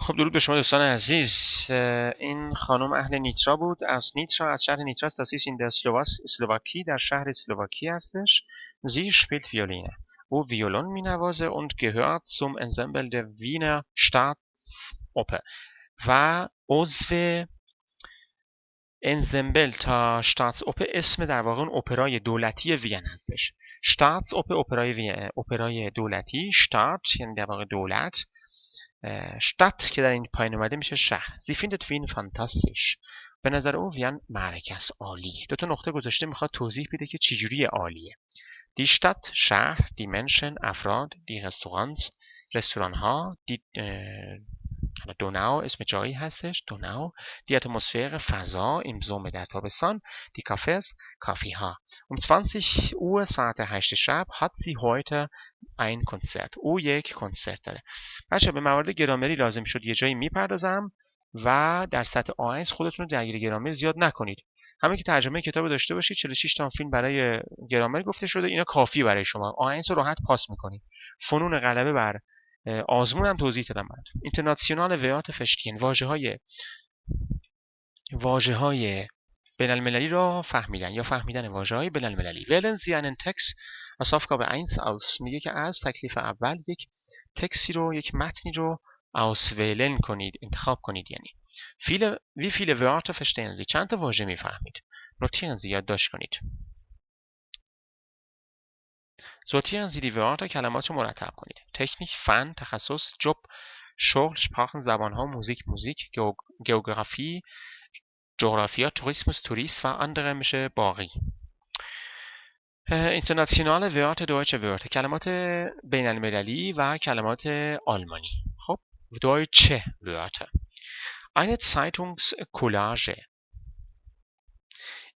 خب درود به شما دوستان عزیز. این خانم اهل نیترا بود، از نیترا، از شهر نیترا است. Das in der Slowakei در شهر اسلواکی هستش. Sie spielt Violine. او ویولون مینوازه und gehört zum Ensemble der Wiener Staatsoper و عضو انزمبل تا شتاتس اسم در واقع اون اپرای دولتی وین هستش. شتاتس اپرای دولتی. شتات یعنی در واقع دولت. شتات که در این پایین اومده میشه شهر. Sie findet Wien fantastisch. به نظر او وین معرکه است، عالیه. دو تا نقطه گذاشته، میخواد توضیح بده که چجوری عالیه. Die Stadt شهر، die Menschen افراد، die Restaurants رستوران ها، die دوناو اسم جایی هستش، دوناو، die Atmosphäre فضا im Sommer در تابستان، die Cafés کافی ها. 20 Uhr ساعت 8 شب hat sie heute ein Konzert. او یک کنسرت داره. بچه به موارد گرامری لازم شد یه جایی میپردازم و در سطح آیلتس خودتون رو درگیر گرامر زیاد نکنید. همین که ترجمه کتاب رو داشته باشید، 46 تا فیلم برای گرامر گفته شده، اینا کافی برای شما. آیلتس رو راحت پاس میکنید. فنون غلبه بر آزمون هم توضیح دادم براتون. اینترناسیونال ویات فشتین، واژه‌های بین المللی را فهمیدن یا فهمیدن واژه‌های بین المللی. wählen Sie einen Text aus Aufgabe 1 aus. میگه که از تکلیف اول یک تکستی رو، یک متنی رو auswählen کنید، انتخاب کنید. یعنی wie viele Wörter verstehen Sie؟ چند تا واژه میفهمید؟ notieren Sie یادداشت کنید. sortieren Sie die Wörter کلمات رو مرتب کنید. تکنیک، فن، تخصص، جوب، شغل، sprachen زبانها، موزیک، گئوگرافی، جغرافیا، توریسموس، توریست و andere میشه باقی. اینترناسیونال ویارت دویچه ویارت، کلمات بین المللی و کلمات آلمانی. خب دویچه ویارت. eine Zeitungskollage.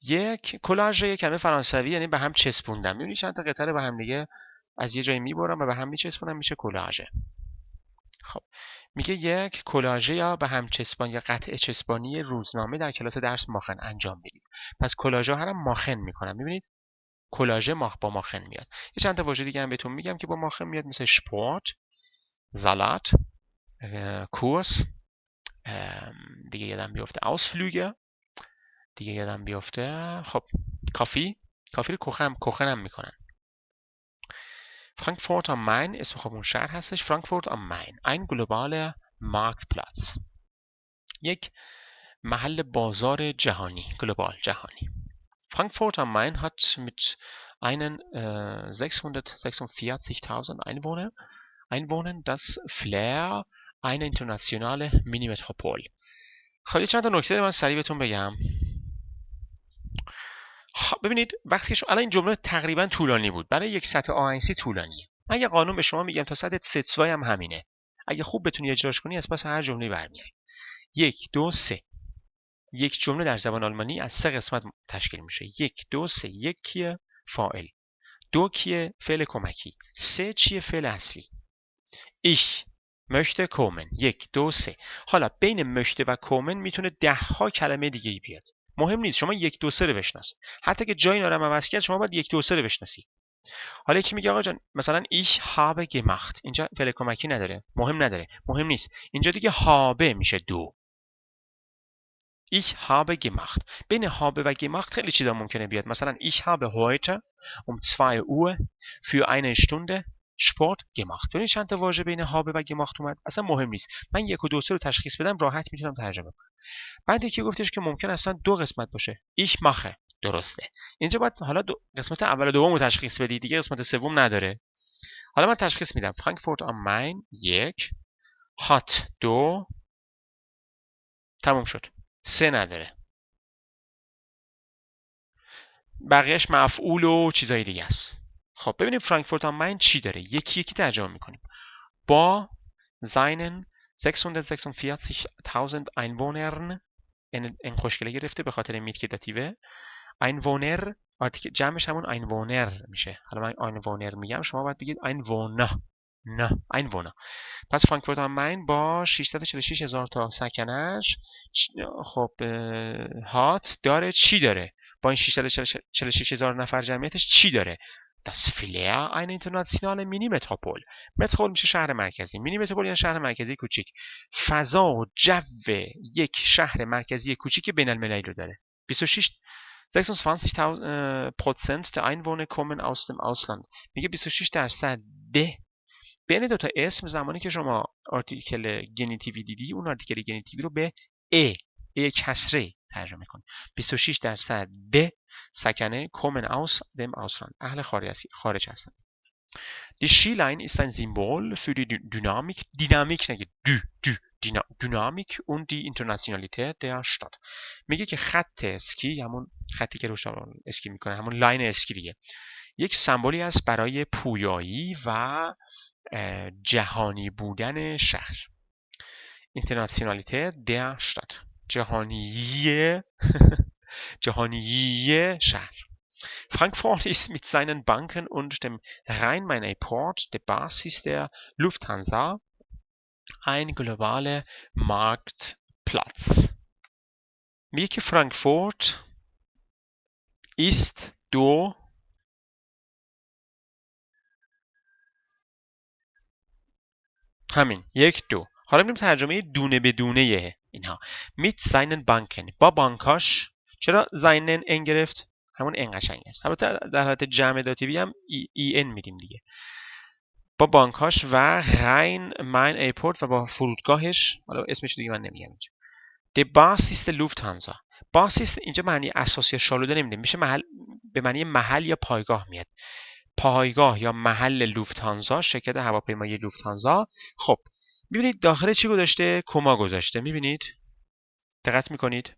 یک کلاژ، یک کلمه فرانسوی یعنی به هم چسبوندن. می‌بینید چند تا قطعه به هم دیگه از یه جایی میبرم و به هم میچسبونم، میشه کلاژ. خب میگه یک کلاژ یا به هم چسبان یا قطعه چسبانی روزنامه در کلاس درس ماخن انجام بدید. پس کلاژها هر ماخن میکنن. میبینید کلاژ با ماخن میاد. یه چند تا واژه دیگه هم بهتون میگم که با ماخن میاد، مثل سپورت، سالات، کورس، دیگه یادم بیفته ausflüge، دیگه یادم بیفته خب کافی رو کوخن هم میکنن. فرانکفورت am Main اسم خب اون شهر هستش. فرانکفورت am Main ein globaler Marktplatz، یک محل بازار جهانی، گلوبال جهانی. Frankfurt am Main hat mit einen 646.000 Einwohnern das Flair eine internationale Mini-Metropole. خب چند تا نکته من سریع بهتون بگم. ببینید وقتی که الان این جمله تقریبا طولانی بود، برای یک سطح آهنگسی طولانیه. من یه قانون به شما میگم تا سطح ستسوای هم همینه. اگه خوب بتونی اجراش کنی از پس هر جمله برمیای. 1 2 3. یک جمله در زبان آلمانی از 3 قسمت تشکیل میشه. 1 2 3. 1 کیه؟ فاعل. 2 کیه؟ فعل کمکی. 3 چیه؟ فعل اصلی. Ich möchte kommen. 1 2 3. حالا بین möchte و kommen میتونه 10 ها کلمه دیگه ای بیاد. مهم نیست، شما 1 2 3 رو بشناس. حتی که جای اینا رو عوض کرد شما باید 1 2 3 رو بشناسی. حالا یکی میگه آقا جان مثلا ich habe gemacht، اینجا فعل کمکی نداره، مهم نیست. اینجا دیگه habe میشه دو. Ich habe gemacht. بین habe و gemacht خیلی چیزا ممکنه بیاد. مثلا ich habe heute 2 Uhr für eine Stunde Sport gemacht. ببین چند تا واژه بین habe و gemacht اومد. اصلا مهم نیست. من 1 و 2 3 رو تشخیص بدم راحت میتونم ترجمه کنم. بعد یکی گفتش که ممکن اصلا 2 قسمت باشه. ich mache درسته. اینجا باید حالا قسمت اول و دوم رو تشخیص بدی، دیگه قسمت سوم نداره. حالا من تشخیص میدم. Frankfurt am Main 1 hat 2 تموم شد. 3 نداره. بقیهش مفعول و چیزای دیگه است. خب ببینیم فرانکفورت am Main چی داره. یکی ترجمه میکنیم. با seinen 646.000 Einwohnern این خوشگله گرفته به خاطر میتکداتیوه. Einwohner جمعش همون Einwohner میشه. حالا من Einwohner میگم، شما باید بگید Einwohner. نه Einwohner. پس فرانکفورت am Main با 646,000 تا سکنش خب هات داره چی داره؟ با این 646,000 نفر جمعیتش چی داره؟ Das Flair eine internationale Mini-Metropol. متروپول میشه شهر مرکزی. مینی متروپول یعنی شهر مرکزی کوچیک. فضا و جو یک شهر مرکزی کوچیک بین المللی رو داره. 26% der Einwohner kommen aus dem Ausland. میگه 26% بین دو تا اسم زمانی که شما آرتیکل گنیتیوی دیدی اون آرتیکل گنیتیوی رو به ای کسره ترجمه کن. 26% سکنه kommen aus dem Ausland. اهل خارج هستند. Die Skiline ist ein Symbol für die Dynamik Dynamik und die Internationalität der Stadt. میگه که خط اسکی همون خطی که روش اسکی میکنه همون لاین اسکی دیگه یک سمبولی است برای پویایی و جهانی بودن شهر. Internationalität der Stadt. جهانی شهر. Frankfurt ist mit seinen Banken und dem Rhein-Main-Airport, der Basis der Lufthansa, ein globaler Marktplatz. میگه که فرانکفورت ist دو همین یک دو حالا میریم ترجمه دونه به دونه اینها. mit seinen Banken با بانکاش. چرا seinen ان گرفت؟ همون ان قشنگ است. البته در حالت جمع داتیوی هم ای ان میدیم دیگه. با بانکاش و راین ماین ایرپورت و با فرودگاهش، حالا اسمش دیگه من نمیگم اینجا. د باسیس لوفتهانزا. باسیس اینجا معنی اساسی یا شالوده نمیده، میشه محل، به معنی محل یا پایگاه میاد. پایگاه یا محل لوفتهانزا، شرکت هواپیمایی لوفتهانزا. خب میبینید داخل چی گذاشته؟ کما گذاشته. میبینید؟ دقت میکنید؟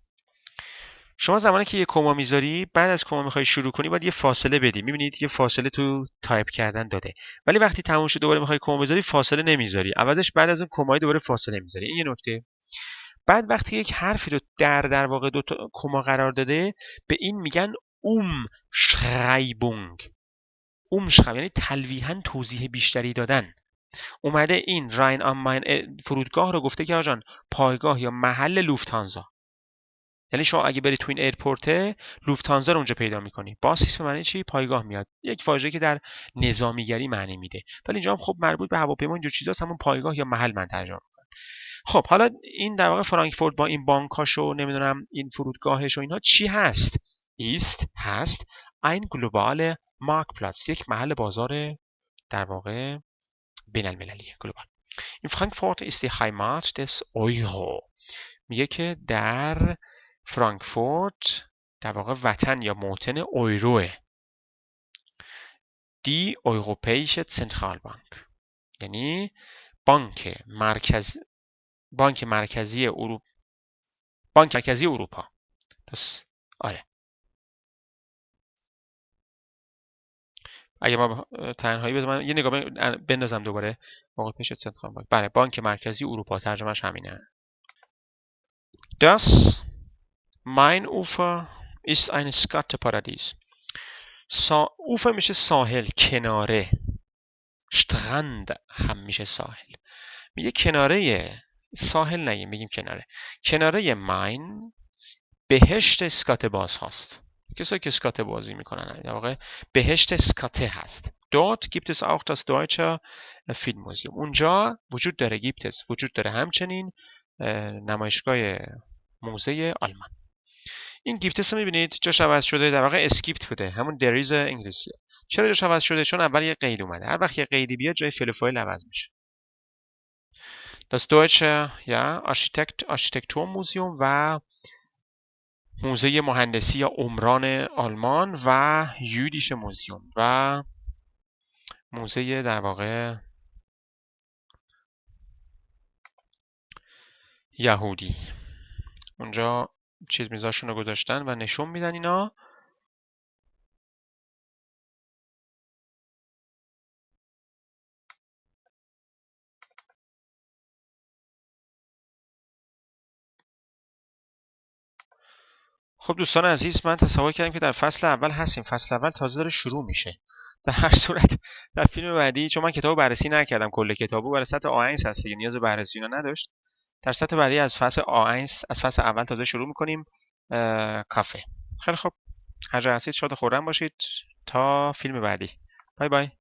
شما زمانی که یه کما میذاری، بعد از کما میخوای شروع کنی باید یه فاصله بدی. میبینید یه فاصله تو تایپ کردن داده. ولی وقتی تموم شد دوباره میخوای کما بذاری فاصله نمیذاری. عوضش بعد از اون کمای دوباره فاصله میذاری. این یه نکته. بعد وقتی یک حرفی رو در واقع دو تا کما قرار داده، به این میگن Umschreibung. یعنی تلویحاً توضیح بیشتری دادن. اومده این راین آن ماین فرودگاه رو گفته که آجان پایگاه یا محل لوفتهانزا. یعنی شما اگه بری تو این ایرپورت لوفتهانزا رو اونجا پیدا میکنی. باسیس به معنی چی؟ پایگاه میاد. یک واژه‌ای که در نظامیگری معنی میده. ولی اینجا هم خب مربوط به هواپیما اینجور چیزاست، همون پایگاه یا محل من ترجمه میکنم. خب حالا این در واقع فرانکفورت با این بانکاش و نمیدونم این فرودگاهش و اینها چی هست؟ هست ein globale Marktplatz. یک محل بازار در واقع بین المللی گلوبال. این فرانکفورت ist die Heimat des Euro. میگه که در فرانکفورت در واقع وطن یا موطن اویروه. Die Europäische Zentralbank. یعنی بانک مرکزی اروپا. آره. اگه ما تنهایی بذارم من یه نگاه بندازم دوباره. Europäische Zentralbank. بله، بانک مرکزی اروپا، ترجمهش همینه. Das Mainufer ist ein Skatteparadies. Ufer میشه ساحل، کناره. Strand هم میشه ساحل. میگه کناره ساحل نگیم، میگیم کناره. کناره ماین بهشت اسکاته باز هست. کسایی که اسکاته بازی میکنن در واقع بهشت اسکاته هست. Dort gibt es auch das Deutsche Filmmuseum. اونجا وجود داره همچنین نمایشگاه موزه آلمان. این گیپتس رو میبینید جاش عوض شده، در واقع اسکیپت بوده، همون دریز انگلیسیه. چرا جاش عوض شده؟ چون اول یه قید اومده. هر وقت یه قیدی بیاد جای فعل و فاعل عوض میشه. Das Deutsche Architekturmuseum و موزه مهندسی یا عمران آلمان و یودیش موزیوم و موزه در واقع یهودی. اونجا چیز میزاشون رو گذاشتن و نشون میدن اینا. خب دوستان عزیز، من تصور کردم که در فصل اول هستیم. فصل اول تازه داره شروع میشه. در هر صورت در فیلم بعدی، چون من کتابو بررسی نکردم، کل کتابو برای سطح A1 هست دیگه، نیاز به بررسی اینا نداشت. در سطح بعدی از فصل A1 از فصل اول تازه شروع میکنیم. کافه. خیلی خب، هر جا هستید شاد و خرم باشید تا فیلم بعدی. بای بای.